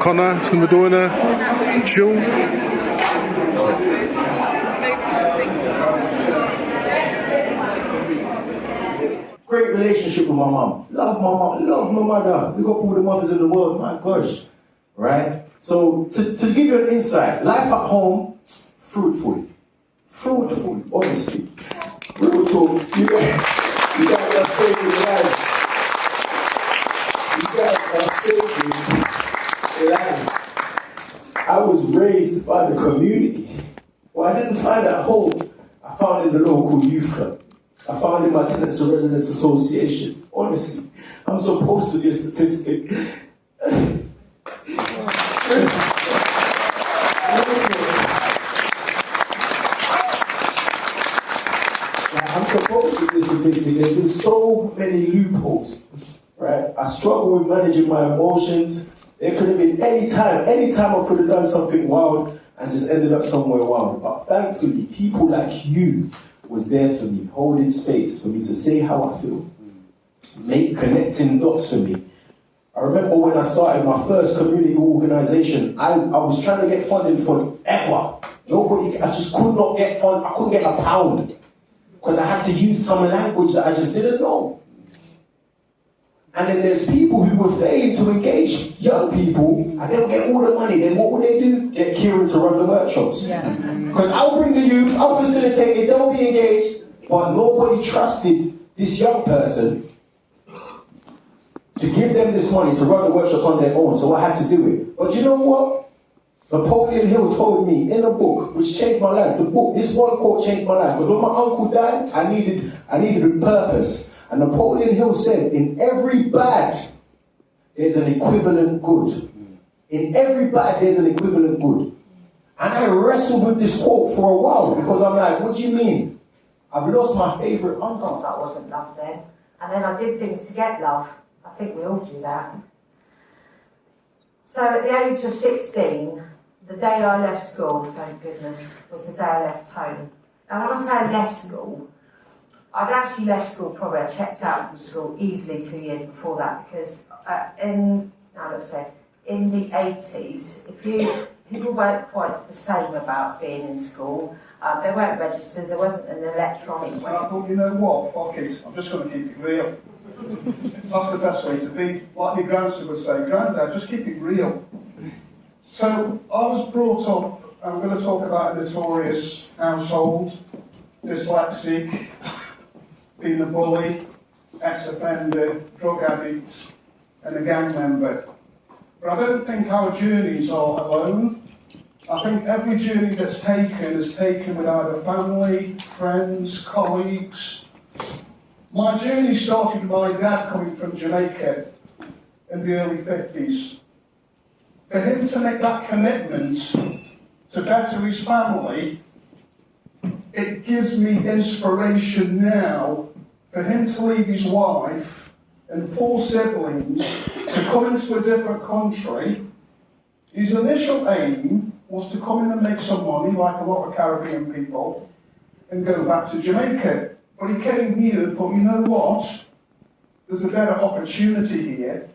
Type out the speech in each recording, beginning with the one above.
Connor is going to be doing a tune. Great relationship with my mum. Love my mum. Love my mother. We got all the mothers in the world. My gosh. Right? So, to give you an insight, life at home, fruitful. Fruitful, honestly. Real talk. You guys are saving lives. You guys are saving lives. I was raised by the community. What I didn't find at home, I found in the local youth club. I found in my Tenants and Residents Association. Honestly, I'm supposed to be a statistic. I'm supposed to be a statistic. There's been so many loopholes, right? I struggle with managing my emotions. There could have been any time I could have done something wild and just ended up somewhere wild. But thankfully, people like you was there for me, holding space for me to say how I feel, connecting dots for me. I remember when I started my first community organisation, I was trying to get funding forever. I just could not get funding. I couldn't get a pound because I had to use some language that I just didn't know. And then there's people who were failing to engage young people, and they would get all the money. Then what would they do? Get Kieran to run the workshops. Because I'll bring the youth, I'll facilitate it, they'll be engaged, but nobody trusted this young person to give them this money to run the workshops on their own, so I had to do it. But you know what? Napoleon Hill told me in a book, which changed my life. This one quote changed my life. Because when my uncle died, I needed a purpose. And Napoleon Hill said, in every bad, there's an equivalent good. In every bad, there's an equivalent good. And I wrestled with this quote for a while, because I'm like, what do you mean? I've lost my favourite uncle. That wasn't love then. And then I did things to get love. I think we all do that. So at the age of 16, the day I left school, thank goodness, was the day I left home. Now when I say I left school, I'd actually left school probably, I checked out from school easily 2 years before that, because in the 80s, people weren't quite the same about being in school. There weren't registers, there wasn't an electronic way. So I thought, you know what, fuck it, I'm just going to keep it real. That's the best way to be. Like my grandson would say, Grandad, just keep it real. So I was brought up, I'm going to talk about a notorious household, dyslexic, being a bully, ex-offender, drug addict, and a gang member. But I don't think our journeys are alone. I think every journey that's taken is taken with either family, friends, colleagues. My journey started with my dad coming from Jamaica in the early 50s. For him to make that commitment to better his family, it gives me inspiration now for him to leave his wife and 4 siblings to come into a different country. His initial aim was to come in and make some money, like a lot of Caribbean people, and go back to Jamaica. But he came here and thought, you know what? There's a better opportunity here.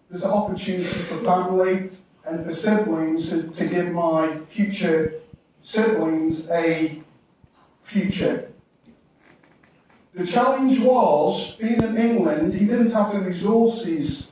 There's an opportunity for family and for siblings to give my future siblings a future. The challenge was, being in England, he didn't have the resources.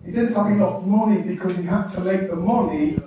He didn't have enough money because he had to make the money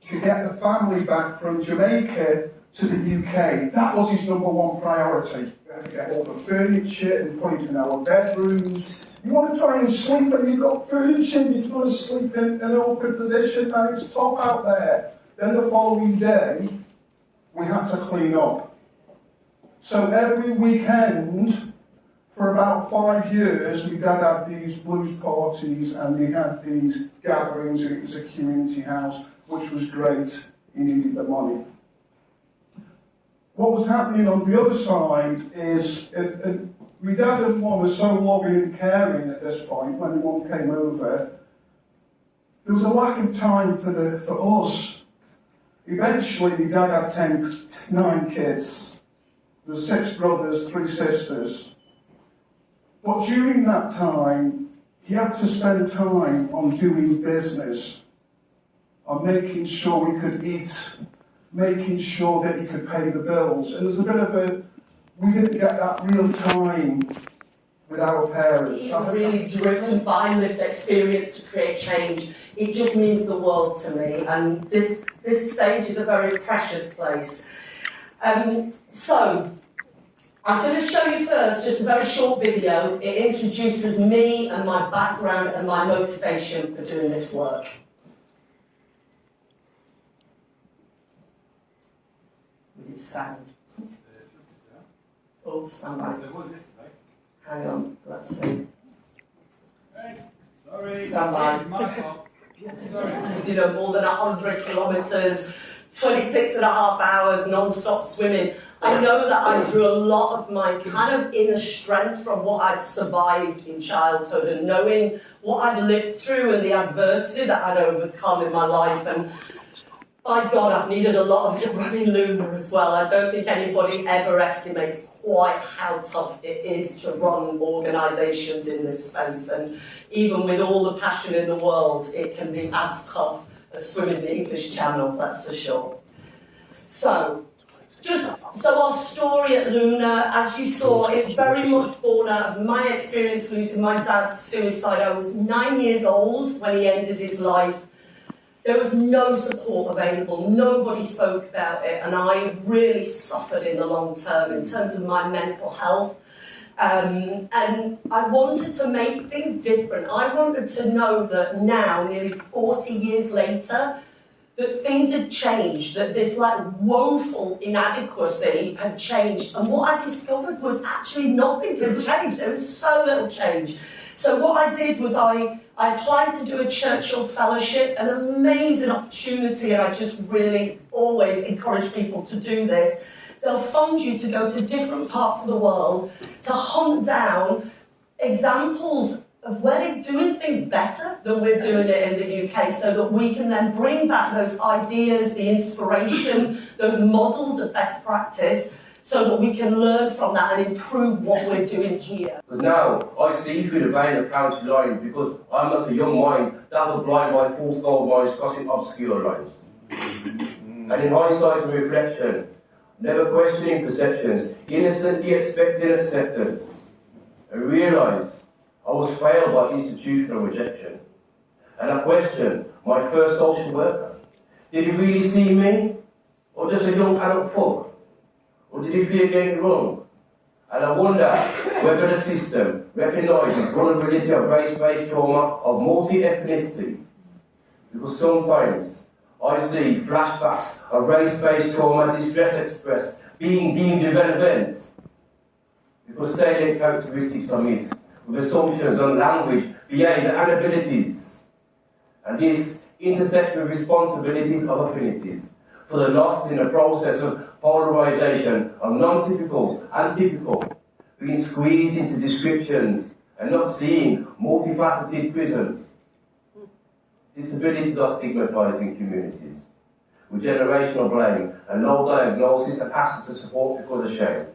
to get the family back from Jamaica to the UK. That was his #1 priority. We had to get all the furniture and put it in our bedrooms. You want to try and sleep and you've got furniture, you've got to sleep in an awkward position and it's tough out there. Then the following day, we had to clean up. So every weekend, for about 5 years, my dad had these blues parties and we had these gatherings, and it was a community house, which was great. He needed the money. What was happening on the other side is, my dad and Mum were so loving and caring at this point, when my Mum came over, there was a lack of time for us. Eventually, my dad had 9 kids. There were 6 brothers, 3 sisters. But during that time, he had to spend time on doing business. on making sure we could eat, making sure that he could pay the bills. And there's a bit of we didn't get that real time with our parents. He's really driven by lived experience to create change. It just means the world to me, and this stage is a very precious place. So, I'm going to show you first just a very short video. It introduces me and my background and my motivation for doing this work. We need sound. Oh, stand by. Hang on, let's see. Stand by. As you know, more than 100 kilometres, 26 and a half hours, non-stop swimming. I know that I drew a lot of my kind of inner strength from what I'd survived in childhood and knowing what I'd lived through and the adversity that I'd overcome in my life. And by God, I've needed a lot of it running Luna as well. I don't think anybody ever estimates quite how tough it is to run organisations in this space. And even with all the passion in the world, it can be as tough as swimming the English Channel, that's for sure. So our story at Luna, as you saw, it very much born out of my experience losing my dad to suicide. I was 9 years old when he ended his life. There was no support available, nobody spoke about it, and I really suffered in the long term in terms of my mental health. And I wanted to make things different. I wanted to know that now, nearly 40 years later, that things had changed, that this woeful inadequacy had changed. And what I discovered was actually nothing had changed. There was so little change. So what I did was I applied to do a Churchill Fellowship, an amazing opportunity, and I just really always encourage people to do this. They'll fund you to go to different parts of the world to hunt down examples of where they're doing things better than we're doing it in the UK, so that we can then bring back those ideas, the inspiration, those models of best practice, so that we can learn from that and improve what we're doing here. Because now I see through the vein of county lines, because I'm not a young mind dazzled blind by false gold mines crossing obscure lines. And in hindsight and reflection, never questioning perceptions, innocently expecting acceptance, and realise I was failed by institutional rejection. And I questioned my first social worker. Did he really see me? Or just a young adult folk? Or did he fear getting it wrong? And I wonder whether the system recognises vulnerability of race-based trauma of multi-ethnicity. Because sometimes I see flashbacks of race-based trauma distress expressed being deemed irrelevant because salient characteristics are missed, with assumptions on language, behaviour and abilities. And this intersection with responsibilities of affinities for the lost in a process of polarisation of non-typical and typical, being squeezed into descriptions and not seeing multifaceted prisms. Disabilities are stigmatised in communities, with generational blame and no diagnosis and access to support because of shame.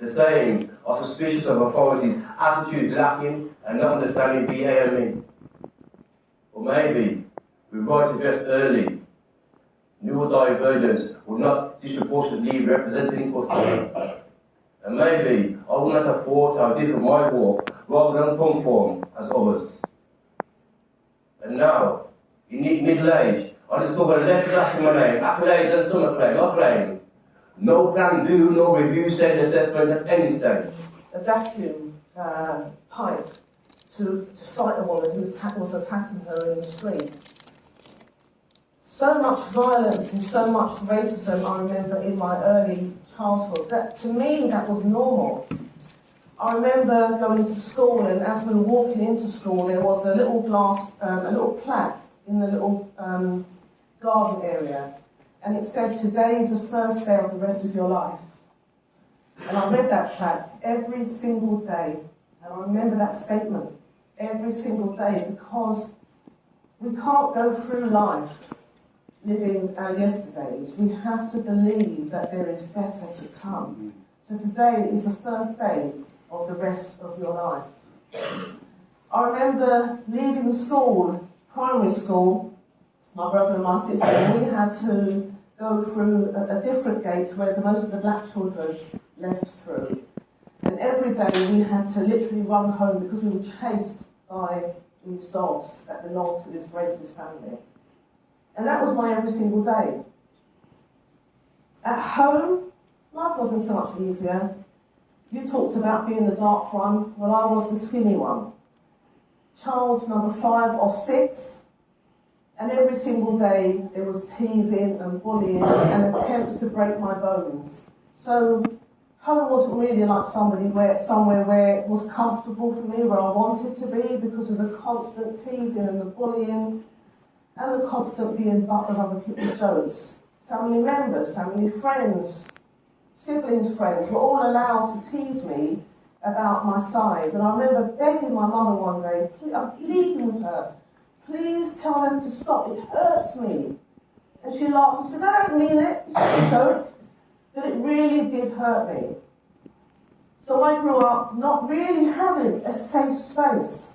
The same are suspicious of authorities' attitudes lacking and not understanding BAME. Or maybe we write address early. Neurodivergence would not disproportionately be represented in custody. And maybe I would not have thought how different my walk rather than conform as others. And now, in middle age, I discover letters after my name, accolades and some acclaim. No plan due, no review, send assessment at any stage. A vacuum pipe to fight a woman who was attacking her in the street. So much violence and so much racism I remember in my early childhood. That, to me, that was normal. I remember going to school, and as we were walking into school, there was a little plaque in the little garden area. And it said, "Today is the first day of the rest of your life." And I read that plaque every single day. And I remember that statement every single day, because we can't go through life living our yesterdays. We have to believe that there is better to come. So today is the first day of the rest of your life. I remember leaving school, primary school, my brother and my sister, and we had to go through a different gate where most of the black children left through. And every day we had to literally run home because we were chased by these dogs that belonged to this racist family. And that was my every single day. At home, life wasn't so much easier. You talked about being the dark one, well, I was the skinny one. Child number 5 or 6, and every single day there was teasing and bullying and attempts to break my bones. So home wasn't really like somewhere where it was comfortable for me, where I wanted to be, because of the constant teasing and the bullying and the constant being butt of other people's jokes. Family members, family friends, siblings' friends were all allowed to tease me about my size. And I remember begging my mother one day, I'm pleading with her, please tell them to stop, it hurts me. And she laughed and said, I don't mean it, it's just a joke. But it really did hurt me. So I grew up not really having a safe space,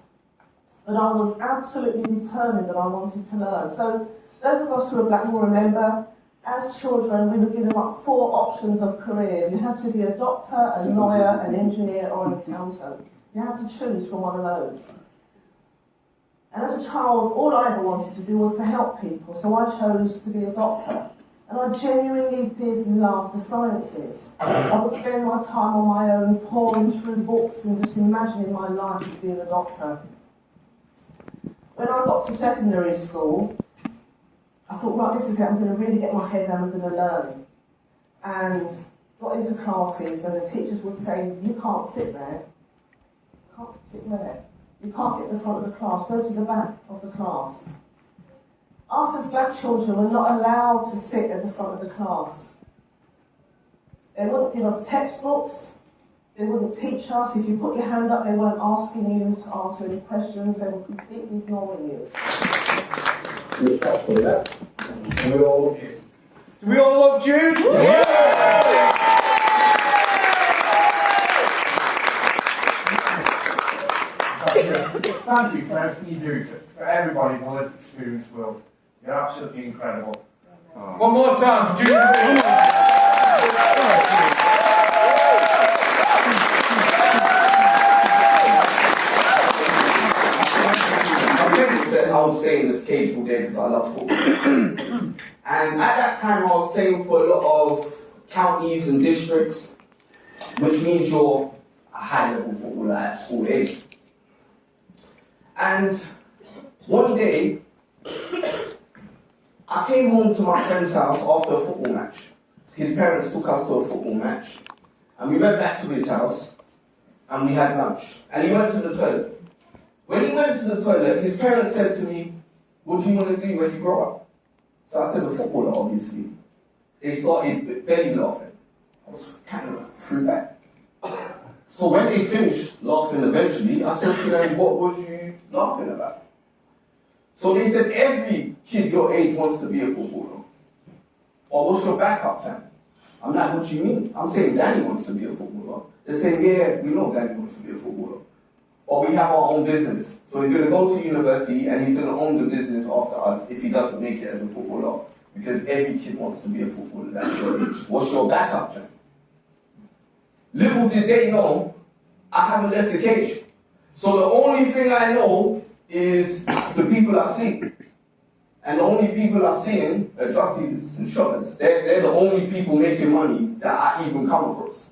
but I was absolutely determined that I wanted to learn. So those of us who are black will remember, as children, we were given up 4 options of careers. You had to be a doctor, a lawyer, an engineer, or an accountant. You had to choose from one of those. And as a child, all I ever wanted to do was to help people, so I chose to be a doctor. And I genuinely did love the sciences. I would spend my time on my own, poring through books and just imagining my life as being a doctor. When I got to secondary school, I thought, right, this is it, I'm going to really get my head down, I'm going to learn. And got into classes, and the teachers would say, you can't sit there. You can't sit where? You can't sit in the front of the class, go to the back of the class. Us as black children were not allowed to sit at the front of the class. They wouldn't give us textbooks, they wouldn't teach us. If you put your hand up, they weren't asking you to answer any questions, they were completely ignoring you. Do we all love Jude? Yeah! Thank you for everything you do for everybody in the lived experience world. You're absolutely incredible. One more time for Jude. I was staying in this cage all day because I love football. And at that time I was playing for a lot of counties and districts, which means you're a high-level footballer at school age. And one day, I came home to my friend's house after a football match. His parents took us to a football match. And we went back to his house, and we had lunch. And he went to the toilet. When he went to the toilet, his parents said to me, what do you want to do when you grow up? So I said, a footballer, obviously. They started belly laughing. I was kind of threw back. So when they finished laughing eventually, I said to them, what was you laughing about? So they said, every kid your age wants to be a footballer. Or what's your backup plan? I'm like, what do you mean? I'm saying Danny wants to be a footballer. They're saying, yeah, we know Danny wants to be a footballer. Or we have our own business. So he's going to go to university and he's going to own the business after us if he doesn't make it as a footballer. Because every kid wants to be a footballer, that's your age. What's your backup plan? Little did they know, I haven't left the cage. So the only thing I know is the people I see. And the only people I'm seeing are drug dealers and shoppers. They're the only people making money that I even come across.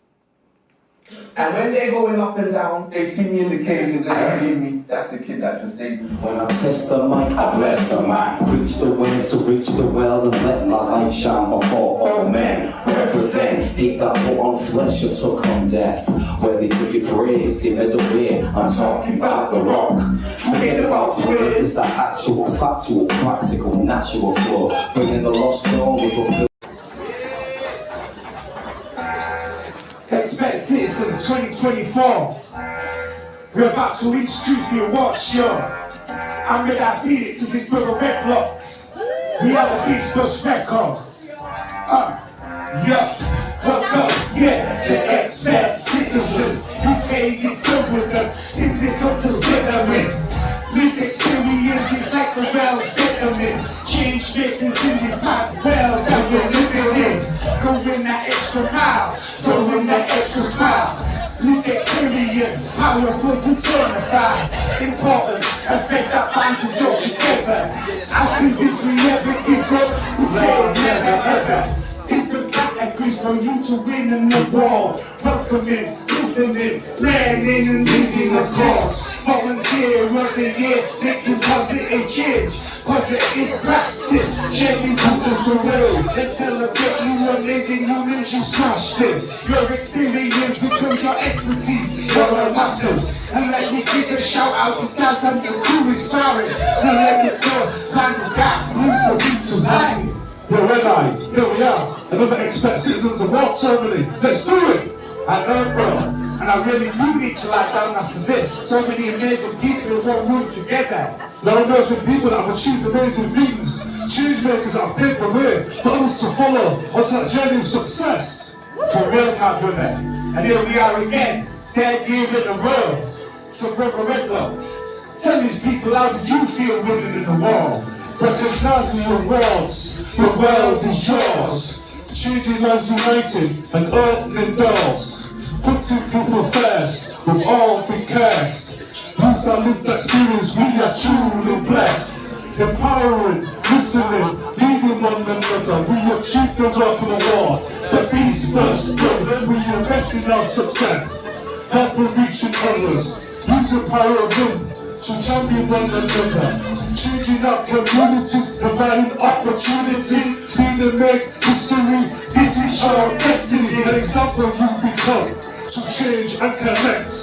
And when they're going up and down, they see me in the cage and they just leave me. That's the kid that just stays in the When I test the mic, I bless the mic. Reach the winds to reach the world and let my light shine before all men. Represent, heat that put on flesh and took on death. Where they took it praised in middle way. I'm talking about the rock. Forget about Twitter, it's the actual, factual, practical, natural flow. Bringing the lost glory fulfilled. Expect Citizens 2024. We're about to introduce the award show. I'm with our Felix, this is Brother Red Blocks. We are the Beach Bus Records. Welcome, to Expect Citizens. You pay this come with them, if they come to veteran. Lived experience, it's like the world's vitamins. Change makers in this mad world that we're living in. Going that extra mile, throwing that extra smile. Lived experience, powerful, personified. Important, affect that binds us all together. As if we never give up, we say never ever. Different categories from you to win in the world. Welcoming, listening, learning and leading, of course. Volunteer of the year, making positive change. Positive practice, sharing beautiful ways. Let's celebrate you amazing humans, you smash this. Your experience becomes your expertise. You're a masters. And let me give a shout out to Daz and the crew inspiring. Now let it go, find that room for me to hide. Yo, Red Eye, here we are. Another Expert Citizens Award ceremony. Let's do it! I know, bro, and I really do need to lie down after this. So many amazing people in one room together. There are amazing people that have achieved amazing things. Change makers that have paved the way for others to follow onto that journey of success. For real, my brother. And here we are again, third year in a row. So, brother Redlocks, tell these people, how did you feel winning in the world? Recognizing your worlds, the world is yours. Changing lives united and opening doors. Putting people first, we've all been cursed. Use that lived experience, we are truly blessed. Empowering, listening, leading one another. We achieve the welcome award. The beast first brother, we invest in our success. Helping reaching others, using power of them to champion one another. Changing our communities, providing opportunities. Leading make history, this is our destiny. An example you become to change and connect.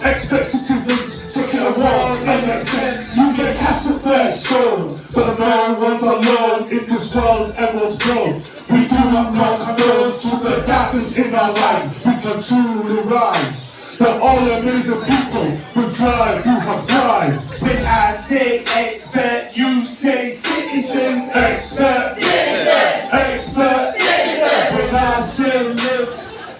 Expert citizens, take it award and accept. You may cast a first stone, but no one's alone. In this world, everyone's grown. We do not condone to the darkness in our lives. We can truly rise. They're all amazing people with drive who have thrived. When I say expert, you say citizens. Expert, citizens. Expert, citizens. When I say live,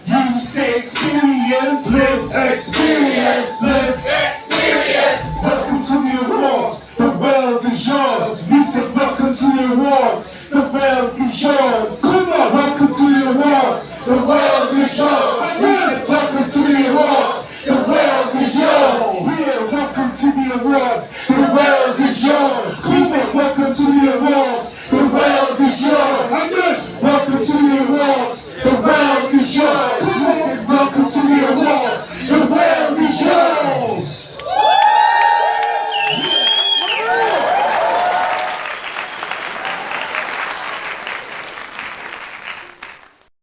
you say experience. Live experience, live experience. Welcome to the awards, the world is yours. Music, welcome to the awards, the world is yours. Come on, welcome to the awards, the world is yours. Music, welcome to the awards, the world is yours. Yeah, welcome to the awards, the world is yours. Music, welcome to the awards, the world is yours. Welcome to the awards, the world